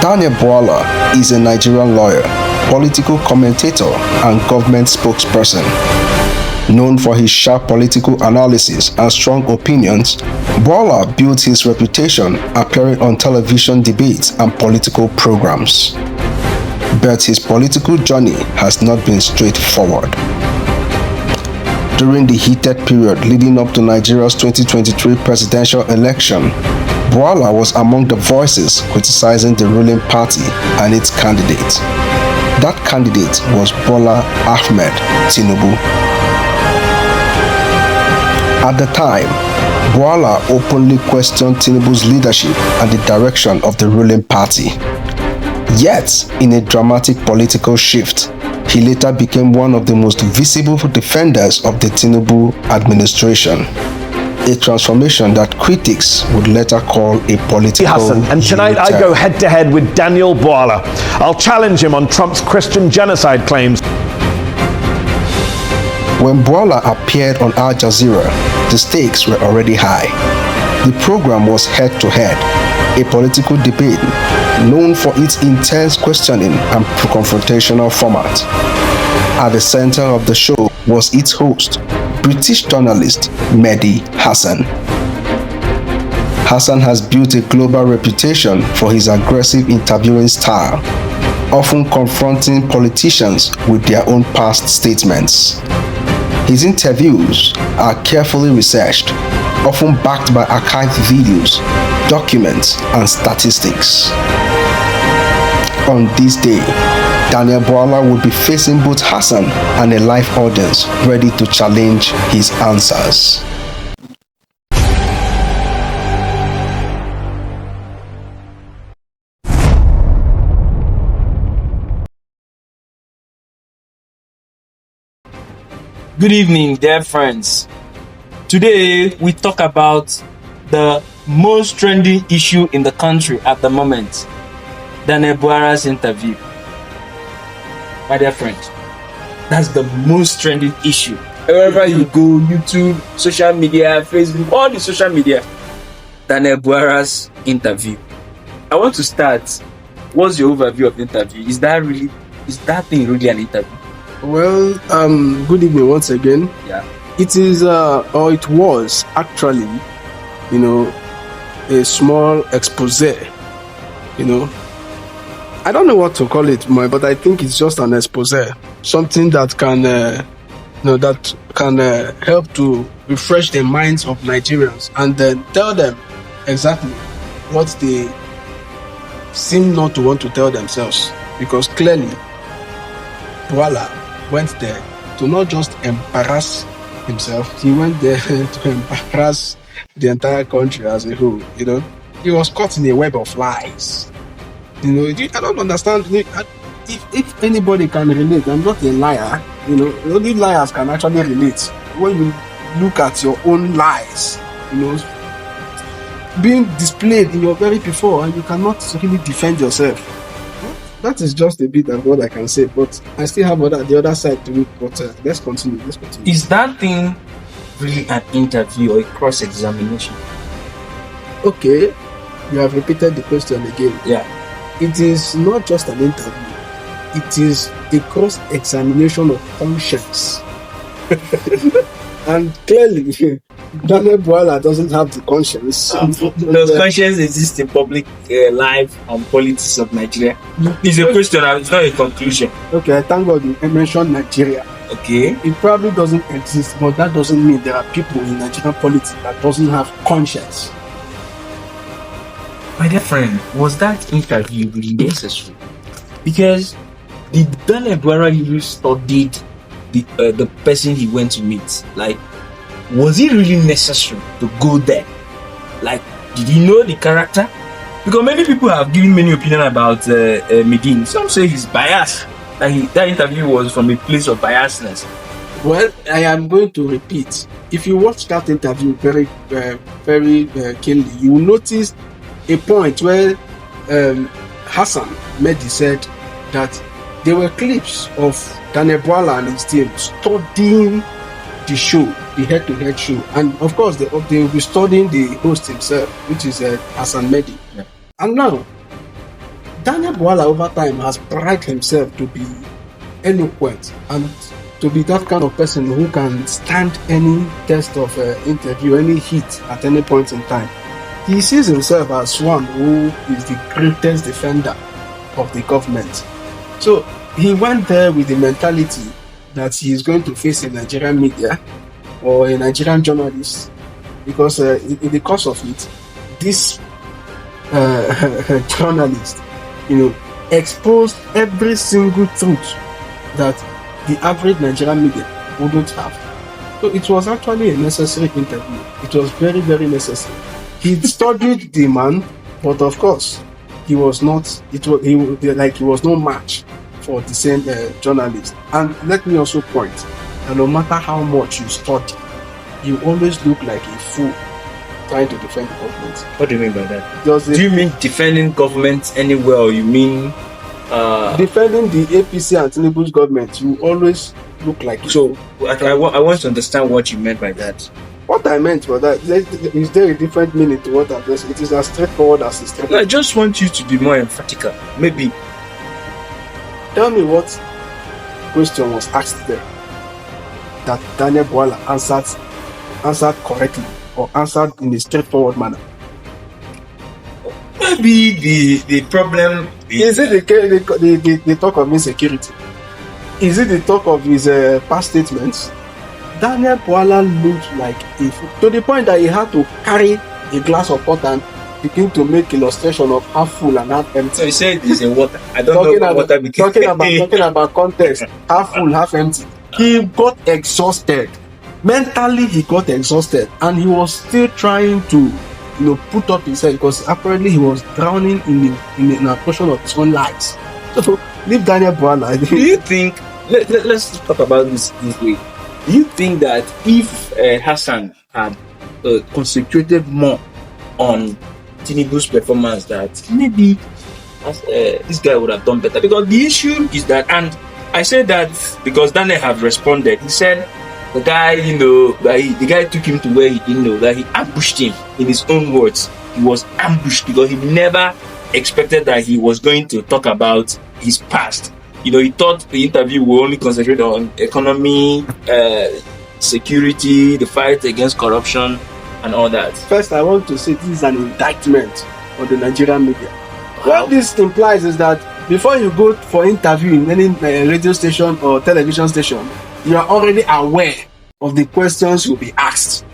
Daniel Bwala is a Nigerian lawyer, political commentator, and government spokesperson. Known for his sharp political analysis and strong opinions, Bwala built his reputation appearing on television debates and political programs. But his political journey has not been straightforward. During the heated period leading up to Nigeria's 2023 presidential election, Bwala was among the voices criticizing the ruling party and its candidate. That candidate was Bola Ahmed Tinubu. At the time, Bwala openly questioned Tinubu's leadership and the direction of the ruling party. Yet, in a dramatic political shift, he later became one of the most visible defenders of the Tinubu administration. A transformation that critics would later call a political Hasan. And tonight I go head-to-head with Daniel Bwala. I'll challenge him on Trump's Christian genocide claims. When Bwala appeared on Aljazeera, the stakes were already high. The program was head-to-head, a political debate known for its intense questioning and confrontational format. At the center of the show was its host, British journalist Mehdi Hasan. Hasan has built a global reputation for his aggressive interviewing style, often confronting politicians with their own past statements. His interviews are carefully researched, often backed by archived videos, documents, and statistics. On this day, Daniel Bwala would be facing both Hasan and a live audience ready to challenge his answers. Good evening, dear friends. Today, we talk about the most trending issue in the country at the moment, Daniel Bwala's interview. My dear friend, that's the most trending issue. Wherever you go, YouTube, social media, Facebook, all the social media, Daniel Bwala's interview. I want to start. What's your overview of the interview? Is that thing really an interview? Well, good evening once again. Yeah. It is, or it was actually, a small expose. I don't know what to call it, but I think it's just an expose. Something that can, help to refresh the minds of Nigerians and then tell them exactly what they seem not to want to tell themselves. Because clearly, Bwala went there to not just embarrass himself, he went there to embarrass the entire country as a whole. He was caught in a web of lies. I don't understand if anybody can relate. I'm not a liar. Only liars can actually relate. When you look at your own lies, being displayed in your very before, and you cannot really defend yourself. That is just a bit of what I can say, but I still have the other side to it. But let's continue. Is that thing really an interview or a cross-examination? Okay, you have repeated the question again. Yeah. It is not just an interview. It is a cross-examination of conscience. And clearly, Daniel Bwala doesn't have the conscience. Does conscience exist in public life and politics of Nigeria? It's a question, it's not a conclusion. Okay, thank God you mentioned Nigeria. Okay. It probably doesn't exist, but that doesn't mean there are people in Nigerian politics that doesn't have conscience. My dear friend, was that interview really necessary? Because did Daniel Bwala really studied the person he went to meet? Like, was it really necessary to go there? Like, did he know the character? Because many people have given many opinions about Mehdi. Some say he's biased. That interview was from a place of biasness. Well, I am going to repeat. If you watch that interview very keenly, you will notice a point where Hasan Mehdi said that there were clips of Daniel Bwala and his team studying the show, the head-to-head show, and of course they will be studying the host himself, which is Hasan Mehdi. Yeah. And now Daniel Bwala over time has prided himself to be eloquent and to be that kind of person who can stand any test of interview, any heat at any point in time. He sees himself as one who is the greatest defender of the government. So he went there with the mentality that he is going to face a Nigerian media or a Nigerian journalist, because in the course of it, this journalist, exposed every single truth that the average Nigerian media wouldn't have. So it was actually a necessary interview. It was very, very necessary. He studied the man, but of course, he was no match for the same journalist. And let me also point that no matter how much you study, you always look like a fool trying to defend the government. What do you mean by that? Do you mean defending government anywhere, or you mean defending the APC and Tinubu's government? You always look like so. I want to understand what you meant by that. What I meant by that, is there a different meaning to what I just? It is as straightforward as it's straightforward. I just want you to be more emphatic. Maybe tell me what question was asked there that Daniel Bwala answered correctly, or answered in a straightforward manner. Maybe the problem is it the talk of insecurity? Is it the talk of his past statements? Daniel Bwala looked like a fool, to the point that he had to carry a glass of water and begin to make illustration of half full and half empty. So he said it's a water. I don't know what water became. Talking about context, half full, half empty. He got exhausted. Mentally, he got exhausted, and he was still trying to, put up himself, because apparently he was drowning in a portion of his own lies. So leave Daniel Bwala. Do you think? Let's talk about this way. Do you think that if Hassan had concentrated more on Tinubu's performance, that maybe this guy would have done better? Because the issue is that, and I say that because Daniel have responded. He said the guy, the guy took him to where he didn't know, that he ambushed him. In his own words, he was ambushed because he never expected that he was going to talk about his past. He thought the interview will only concentrate on economy, security, the fight against corruption, and all that. First, I want to say this is an indictment on the Nigerian media. What this implies is that before you go for interview in any radio station or television station, you are already aware of the questions you'll be asked.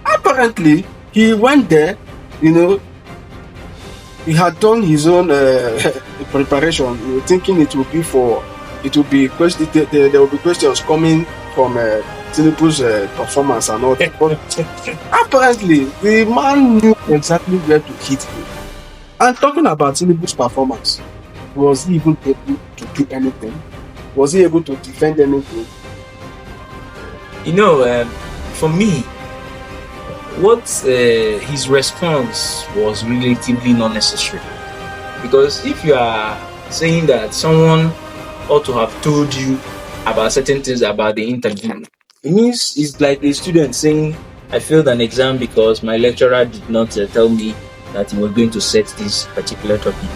Apparently, he went there, he had done his own preparation, thinking there will be questions coming from Tinubu's performance and all that. But apparently, the man knew exactly where to hit him. And talking about Tinubu's performance, was he even able to do anything? Was he able to defend anything? For me, what his response was relatively not necessary. Because if you are saying that someone ought to have told you about certain things about the interview, it means it's like a student saying, I failed an exam because my lecturer did not tell me that he was going to set this particular topic.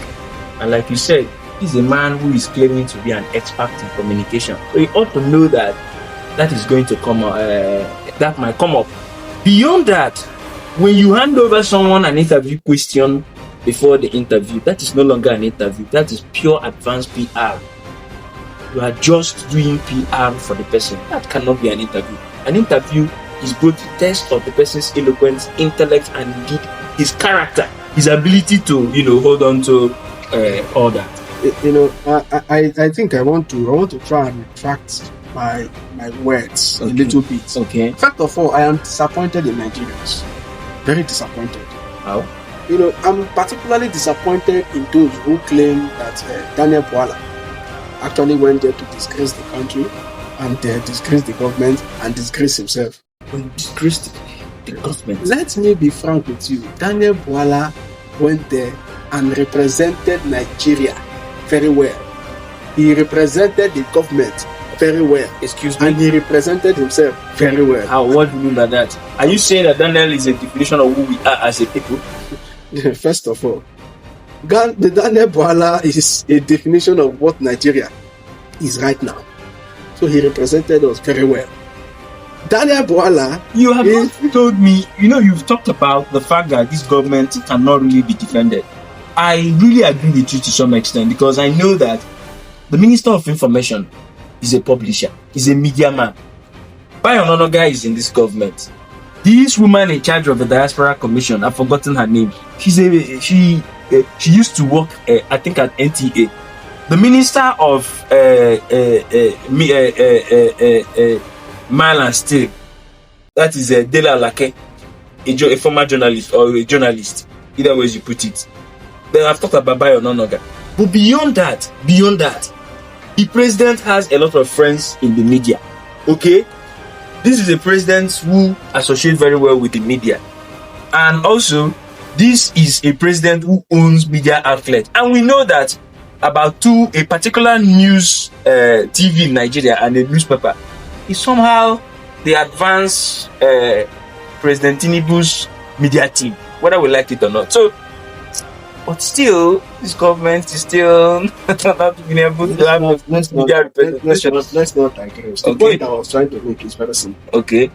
And like you said, he's a man who is claiming to be an expert in communication. So he ought to know that is going to come that might come up. Beyond that, when you hand over someone an interview question before the interview, that is no longer an interview. That is pure advanced PR. You are just doing PR for the person. That cannot be an interview. An interview is both the test of the person's eloquence, intellect, and indeed his character, his ability to, hold on to all that. I think I want to try and retract my words a little bit. Okay. First of all, I am disappointed in Nigerians. Very disappointed. How? I'm particularly disappointed in those who claim that Daniel Bwala actually went there to disgrace the country and disgrace the government and disgrace himself. Disgrace the government. Let me be frank with you. Daniel Bwala went there and represented Nigeria very well. He represented the government very well. Excuse me? And he represented himself very well. How? What do you mean by that? Are you saying that Daniel is a definition of who we are as a people? First of all, The Daniel Bwala is a definition of what Nigeria is right now. So he represented us very well. Daniel Bwala, You have not told me, you've talked about the fact that this government cannot really be defended. I really agree with you to some extent, because I know that the Minister of Information is a publisher, is a media man. Bayo Ononuga is in this government. This woman in charge of the Diaspora Commission, I've forgotten her name. She used to work, I think, at NTA. The Minister of Mile and Steel, that is Dela Lake, a former journalist or a journalist, either way you put it. Then I've talked about Bayo Ononuga. But beyond that, the president has a lot of friends in the media. Okay? This is a president who associates very well with the media. And also, this is a president who owns media outlets. And we know that about a particular news TV in Nigeria and a newspaper is somehow the advanced President Tinubu's media team, whether we like it or not. So, but still, this government is still not being able to have media representation. Let's not digress. The Okay. point I was trying to make is very simple. Okay.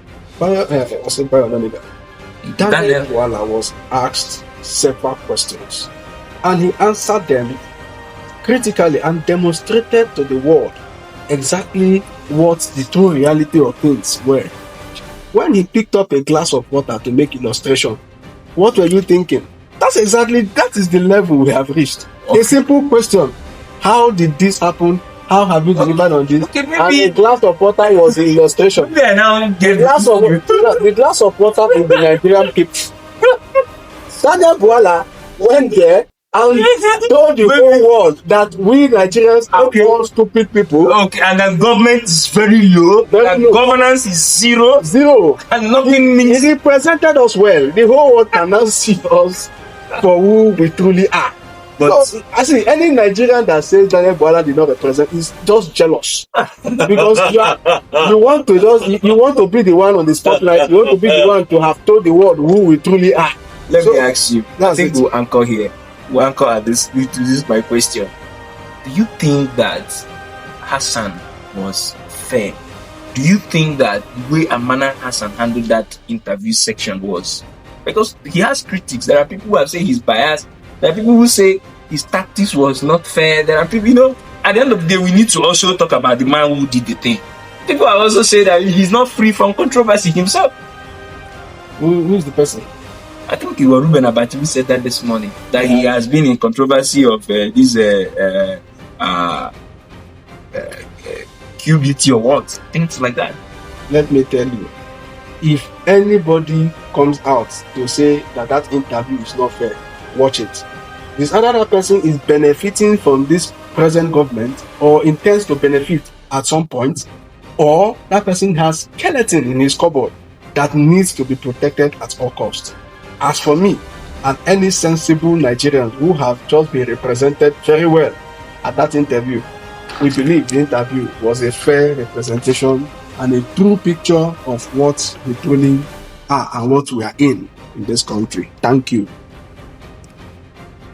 Daniel Bwala was asked several questions, and he answered them critically and demonstrated to the world exactly what the true reality of things were. When he picked up a glass of water to make illustration, what were you thinking? That is the level we have reached. Okay. A simple question: how did this happen? How have you delivered on this? Okay, maybe, and a glass of water was the illustration. Maybe I now get The glass of water in the Nigerian people. Daniel Bwala went there and told the whole world that we Nigerians are all stupid people. Okay, and the government is very low. Governance is zero. And nothing means. He presented us well. The whole world can now see us for who we truly are. But so, I see any Nigerian that says Daniel Bwala did not represent is just jealous because you want to be the one on the spotlight. You want to be the one to have told the world who we truly are. Let me ask you. I think we'll anchor here. We'll anchor at this. This is my question. Do you think that Hassan was fair? Do you think that the way Amana Hassan handled that interview section was? Because he has critics. There are people who have said he's biased. There are people who say his tactics was not fair. There are people, at the end of the day, we need to also talk about the man who did the thing. People have also said that he's not free from controversy himself. Who is the person? I think you were Ruben Abati who said that this morning, that he has been in controversy of this QBT awards, things like that. Let me tell you, if anybody comes out to say that interview is not fair, watch it. This other person is benefiting from this present government or intends to benefit at some point, or that person has skeleton in his cupboard that needs to be protected at all costs. As for me and any sensible Nigerians who have just been represented very well at that interview, we believe the interview was a fair representation and a true picture of what we truly are and what we are in this country. Thank you.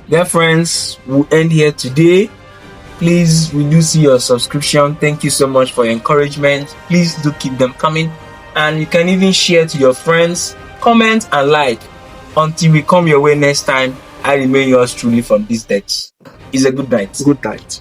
Dear friends, we'll end here today. Please, we do see your subscription. Thank you so much for your encouragement. Please do keep them coming. And you can even share to your friends, comment and like. Until we come your way next time, I remain yours truly from this text. It's a good night. Good night.